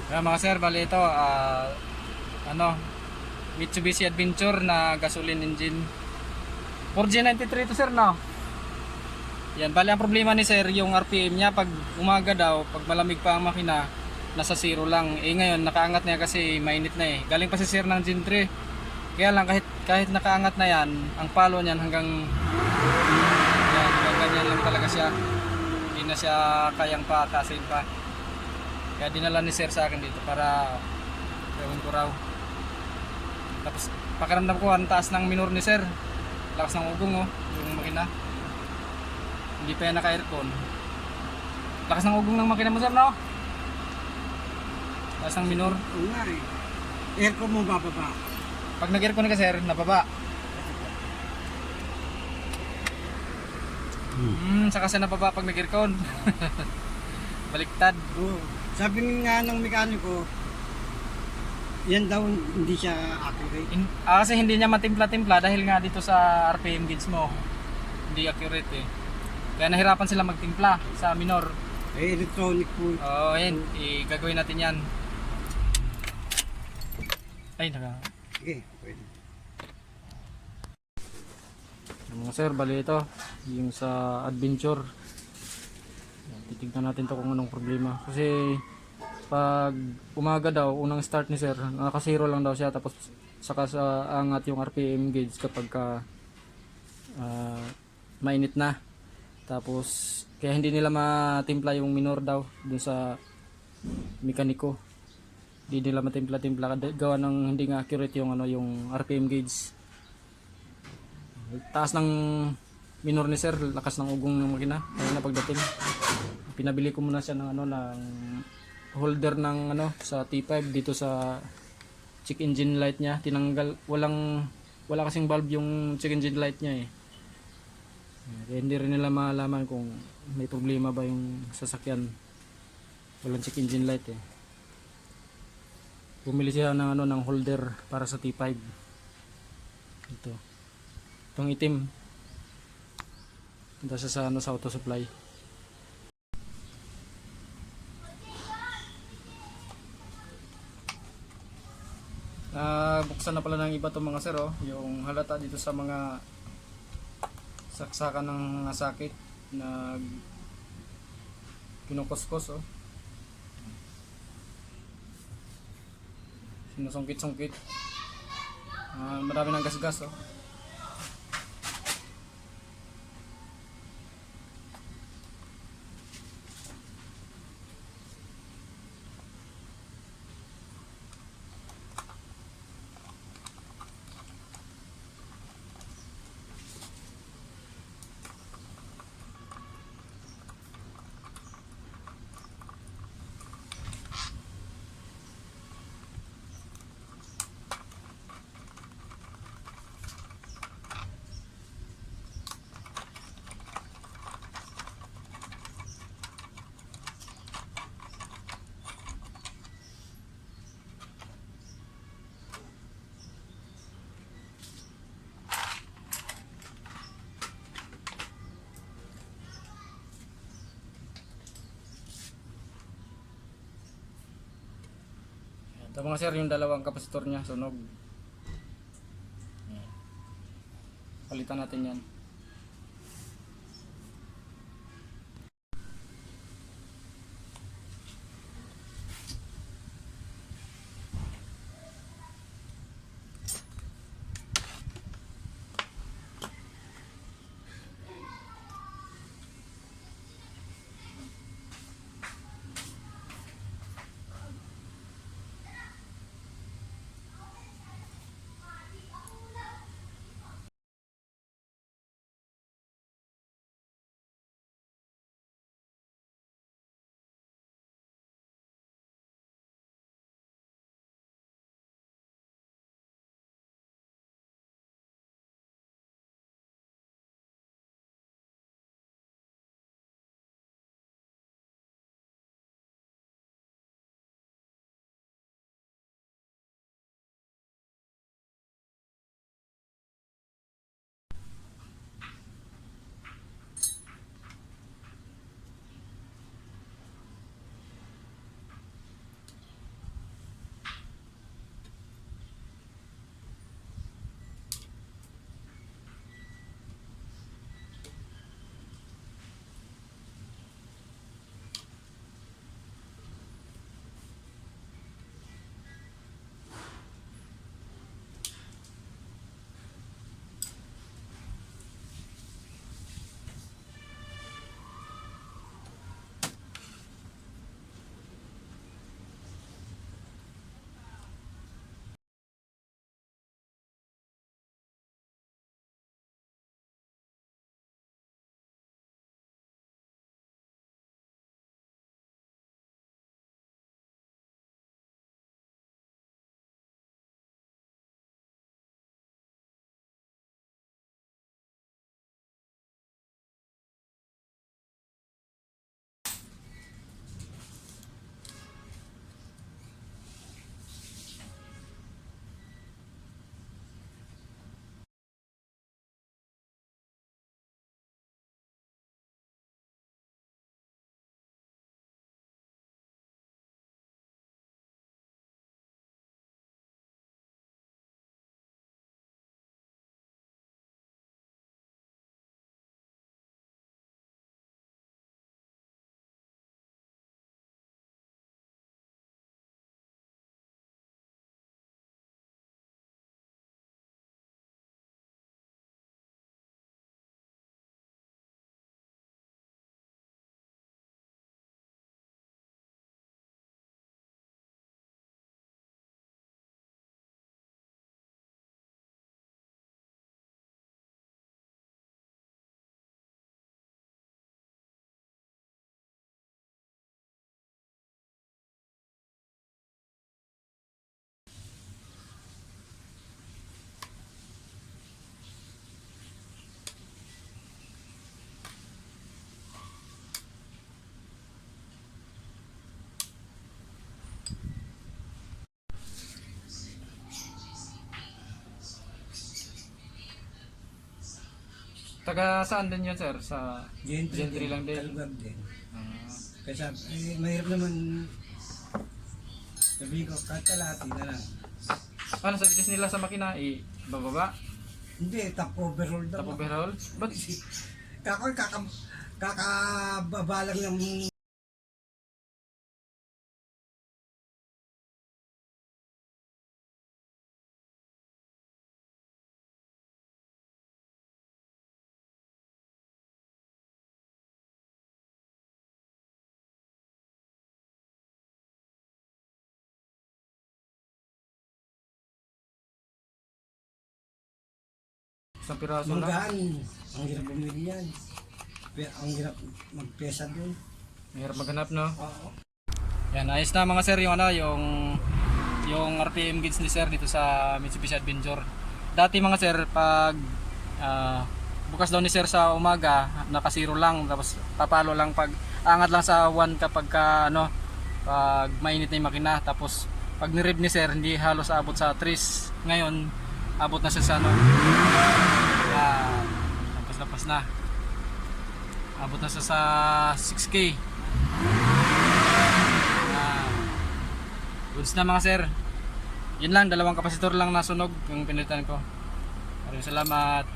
Mga sir, bali ito, ano, Mitsubishi Adventure na gasoline engine. 4G93 to sir, no? Yan, bali ang problema ni sir, yung RPM niya pag umaga daw, pag malamig pa ang makina, nasa zero lang. Eh ngayon, nakaangat na yan kasi mainit na eh. Galing pa si sir ng Gen 3. Kaya lang, kahit nakaangat na yan, ang palo niyan hanggang, yan, hanggang ganyan lang talaga siya. Hindi na siya kayang paatasin pa. Kaya dinala ni sir sa akin dito para gawin ko raw. Tapos pakiramdam ko ang taas ng minor ni sir. Lakas ng ugong oh, yung makina. Hindi pa yan naka-aircon. Lakas ng ugong ng makina mo sir, no? Taas ng minor. Oo nga eh. Aircon mo bababa. Pag nag-aircon ka sir, nababa. Saka siya nababa pag nag-aircon. Baliktad. Oo. Sabi nga ng mekaniko, yan daw hindi siya accurate. Kasi hindi niya matimpla-timpla dahil nga dito sa RPM gauge mo. Hindi accurate eh. Kaya nahirapan sila magtimpla sa minor. Eh, electronic po. Oo, yun. Gagawin natin yan. Ay, Sige, pwede. Mga sir, bali ito. Yung sa adventure. Titignan natin to kung anong problema. Kasi pag umaga daw, unang start ni sir, naka-zero lang daw siya. Tapos saka sa angat yung RPM gauge kapag mainit na. Tapos kaya hindi nila matimpla yung minor daw dun sa mekaniko. Hindi nila matimpla-timpla gawa ng hindi nga accurate yung yung RPM gauge. Taas ng minor ni sir, lakas ng ugong ng makina. Kaya na pagdating, pinabili ko muna siya ng ng holder ng sa T5 dito sa check engine light niya. Tinanggal, wala kasing valve yung check engine light niya eh. Kaya hindi rin nila malaman kung may problema ba yung sasakyan. Walang check engine light eh. Bumili siya ng ng holder para sa T5. Ito. Itong itim. Punta siya sa auto supply. Buksan na pala ng iba itong mga sir oh. Yung halata dito sa mga saksakan ng mga sakit na kinukuskos oh. Sinusungkit-sungkit. Marami ng gasgas oh. Ito mga sir, yung dalawang kapasitor niya sunog. Palitan natin yan. Taga saan din yun sir? Sa Gentry Gentry lang din. Talbag din. Ah, Kaya mahirap naman. Sabi ko, katalati na lang. ano sa business nila sa makina? Bababa? Hindi, top overhaul daw. Top overhaul? Ba't Kakababalang ng isang piraso lang? manggaan. Ang hirap bumili yan. Ang hirap magpesa doon. Mahirap maghanap no? Oo. Yan, ayos na mga sir yung ano, yung RPM gauge ni sir dito sa Mitsubishi Adventure. Dati mga sir, pag bukas daw ni sir sa umaga, naka-zero lang, tapos papalo lang pag angat lang sa 1 kapag ano, pag mainit na yung makina, tapos pag ni-rev ni sir, hindi halos abot sa 3. Ngayon, abot na siya sa ano. Lapas na. Abot na siya sa 6K. Goods na mga sir. Yun lang, 2 kapasitor lang nasunog yung pinilitan ko. Maraming salamat.